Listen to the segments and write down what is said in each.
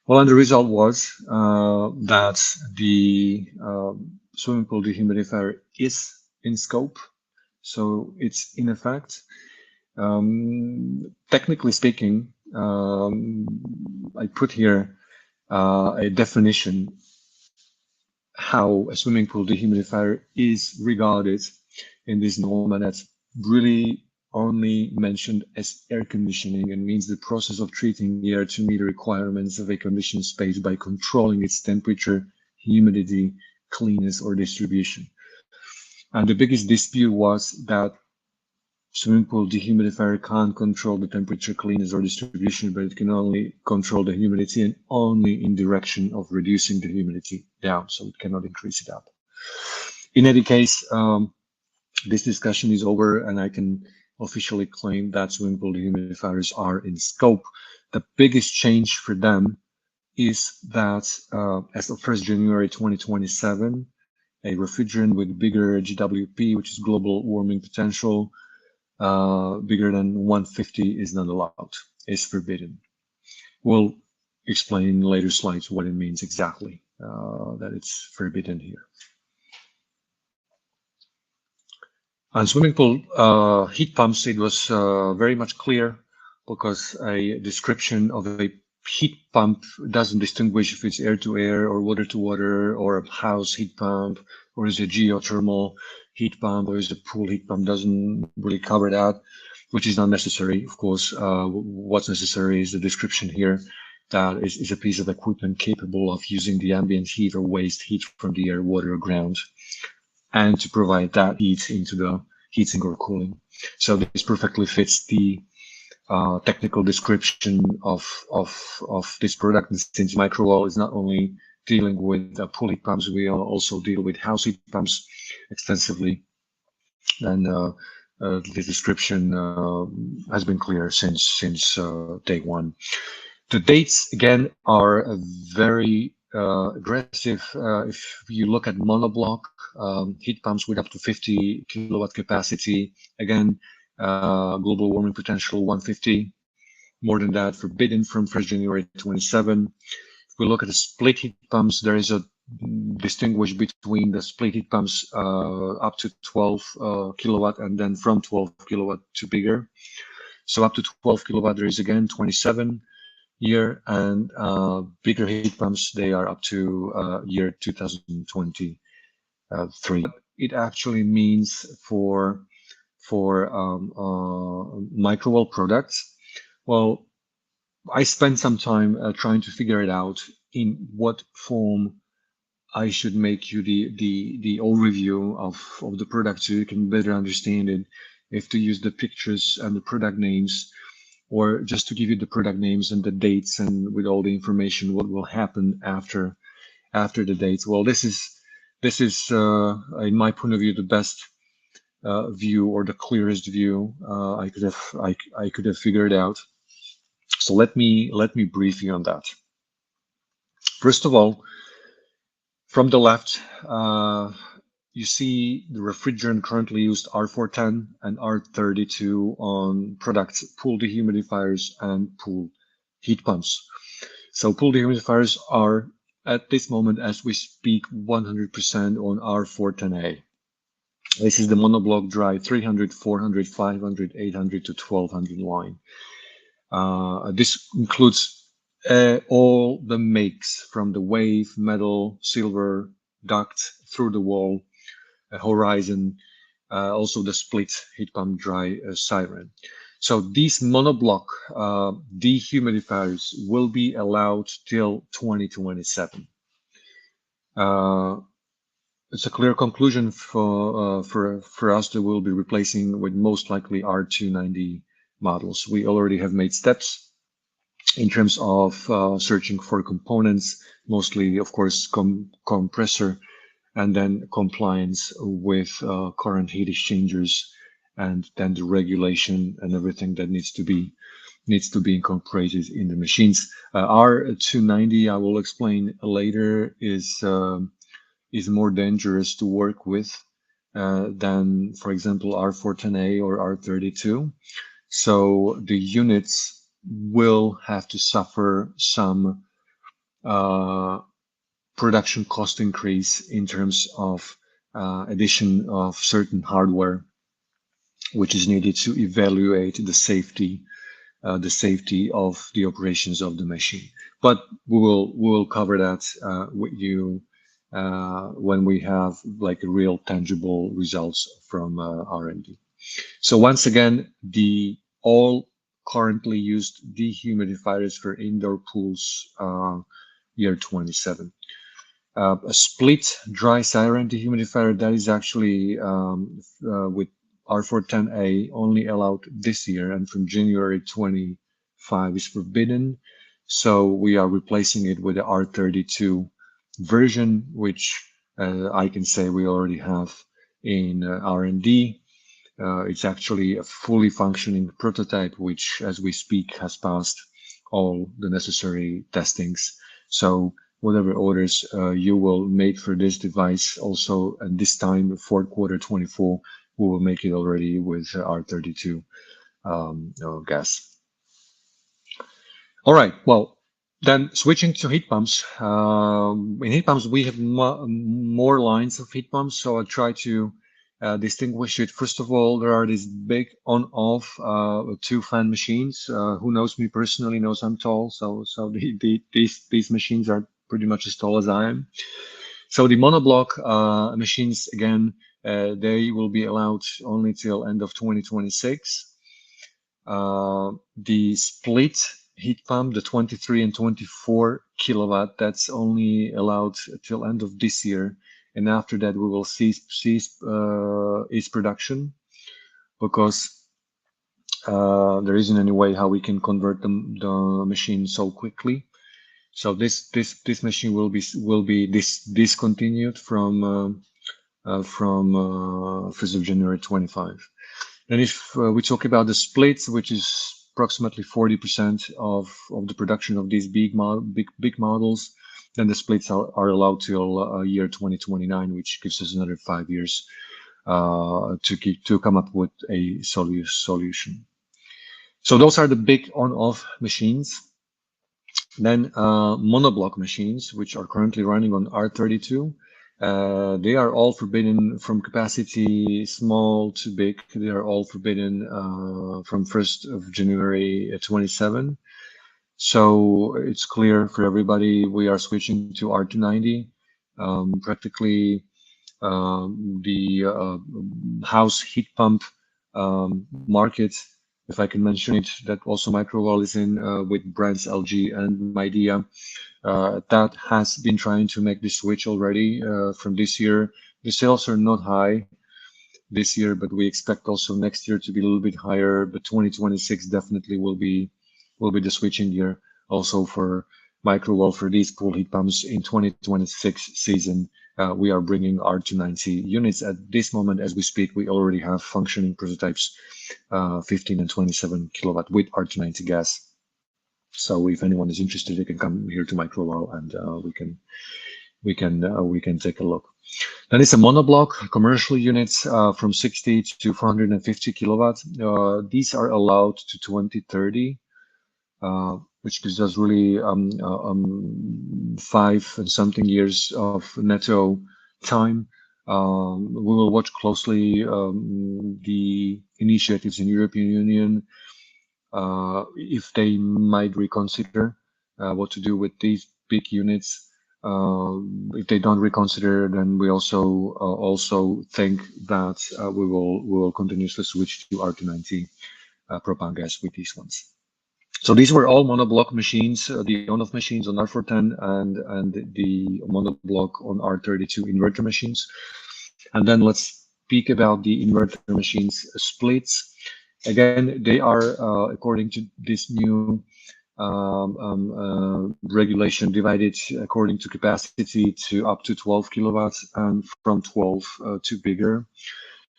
Well, and the result was that the swimming pool dehumidifier is in scope, so it's in effect. Technically speaking, I put here a definition how a swimming pool dehumidifier is regarded in this norm, and that's really only mentioned as air conditioning and means the process of treating the air to meet the requirements of a conditioned space by controlling its temperature, humidity, cleanness, or distribution. And the biggest dispute was that swimming pool dehumidifier can't control the temperature, cleanness, or distribution, but it can only control the humidity and only in direction of reducing the humidity down, so it cannot increase it up. In any case, this discussion is over, and I can officially claim that swimming pool dehumidifiers are in scope. The biggest change for them is that as of 1st January 2027, a refrigerant with bigger GWP, which is global warming potential, bigger than 150 is not allowed, is forbidden. We'll explain in later slides what it means exactly, that it's forbidden here. On swimming pool heat pumps, it was very much clear because a description of a heat pump doesn't distinguish if it's air-to-air or water-to-water or a house heat pump or is a geothermal heat pump or is a pool heat pump, doesn't really cover that, which is not necessary. Of course, what's necessary is the description here that is a piece of equipment capable of using the ambient heat or waste heat from the air, water, or ground, and to provide that heat into the heating or cooling. So this perfectly fits the technical description of this product. And since Microwell is not only dealing with pool heat pumps, we also deal with house heat pumps extensively. And the description has been clear since day one. The dates again are very aggressive. If you look at monoblock heat pumps with up to 50 kilowatt capacity, again, global warming potential 150, more than that forbidden from 1st January 27. If we look at the split heat pumps, there is a distinguish between the split heat pumps up to 12 kilowatt and then from 12 kilowatt to bigger. So up to 12 kilowatt, there is again 27 year, and bigger heat pumps, they are up to year 2023. It actually means for Microwell products. Well, I spent some time trying to figure it out in what form I should make you the overview of the product so you can better understand it, if to use the pictures and the product names, or just to give you the product names and the dates and with all the information what will happen after the dates. Well, this is in my point of view the best view or the clearest view I could have figured out. So let me brief you on that. First of all, from the left, you see the refrigerant currently used R410 and R32 on products, pool dehumidifiers and pool heat pumps. So pool dehumidifiers are at this moment as we speak 100% on R410A. This is the monoblock dry 300, 400, 500, 800 to 1200 line. This includes all the makes from the wave, metal, silver, duct, through the wall, horizon, also the split heat pump dry siren. So these monoblock dehumidifiers will be allowed till 2027. It's a clear conclusion for us that we'll be replacing with most likely R290 models. We already have made steps in terms of searching for components, mostly, of course, compressor, and then compliance with current heat exchangers, and then the regulation and everything that needs to be incorporated in the machines. R290, I will explain later, is more dangerous to work with than, for example, R410A or R32. So the units will have to suffer some production cost increase in terms of addition of certain hardware, which is needed to evaluate the safety of the operations of the machine. But we will cover that with you when we have like real tangible results from R&D. So once again, the all currently used dehumidifiers for indoor pools year 27. A split dry siren dehumidifier that is actually with R410A only allowed this year, and from January 25 is forbidden. So we are replacing it with the R32 version, which I can say we already have in R&D. It's actually a fully functioning prototype, which, as we speak, has passed all the necessary testings. So whatever orders you will make for this device, also at this time, fourth quarter 24, we will make it already with R32 gas. All right. Well, then switching to heat pumps. In heat pumps, we have more lines of heat pumps, so I'll try to distinguish it. First of all, there are these big on-off two-fan machines. Who knows me personally knows I'm tall, so these machines are pretty much as tall as I am. So the monoblock machines, again, they will be allowed only till end of 2026. The split heat pump, the 23 and 24 kilowatt, that's only allowed till end of this year. And after that, we will cease its production because there isn't any way how we can convert the machine so quickly. So this machine will be discontinued from 1st of January 25. And if we talk about the splits, which is approximately 40% of the production of these big models, then the splits are allowed till year 2029, which gives us another 5 years to come up with a solution. So those are the big on-off machines. Then monoblock machines, which are currently running on R32. They are all forbidden from capacity small to big. They are all forbidden from 1st of January 27. So it's clear for everybody we are switching to R290. Practically the house heat pump market, if I can mention it, that also Microwell is in with brands LG and Midea. That has been trying to make the switch already from this year. The sales are not high this year, but we expect also next year to be a little bit higher. But 2026 definitely will be the switching year also for Microwell for these pool heat pumps. In 2026 season, we are bringing R290 units. At this moment, as we speak, we already have functioning prototypes, 15 and 27 kilowatt with R290 gas. So if anyone is interested, they can come here to Microwell and we can take a look. Then it's a monoblock commercial units from 60 to 450 kilowatts. These are allowed to 2030, which gives us really 5 and something years of netto time. We will watch closely the initiatives in European Union if they might reconsider what to do with these big units. If they don't reconsider, then we also think that we will continuously switch to R290 propane gas with these ones. So these were all monoblock machines, the on-off machines on R410 and the monoblock on R32 inverter machines. And then let's speak about the inverter machines splits. Again, they are, according to this new regulation, divided according to capacity to up to 12 kilowatts and from 12 to bigger.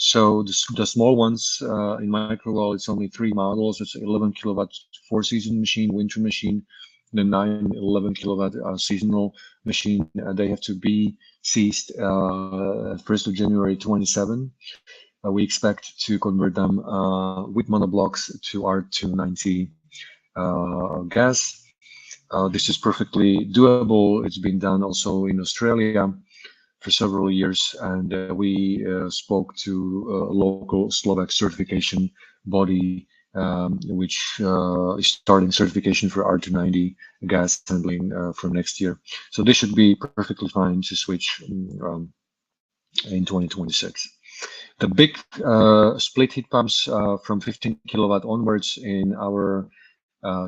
So the small ones in Microwell, it's only 3 models. It's 11 kilowatt 4-season machine, winter machine, the 9-11 kilowatt seasonal machine. They have to be ceased 1st of January 27. We expect to convert them with monoblocks to R290 gas. This is perfectly doable. It's been done also in Australia for several years, and we spoke to a local Slovak certification body, which is starting certification for R290 gas handling from next year. So this should be perfectly fine to switch in 2026. The big split heat pumps from 15 kilowatt onwards in our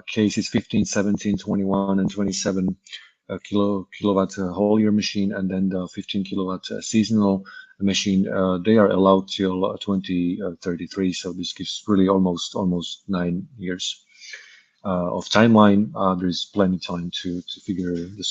case is 15, 17, 21, and 27 kilowatt whole year machine, and then the 15 kilowatt seasonal machine. They are allowed till 2033, so this gives really almost 9 years of timeline. There is plenty time to figure the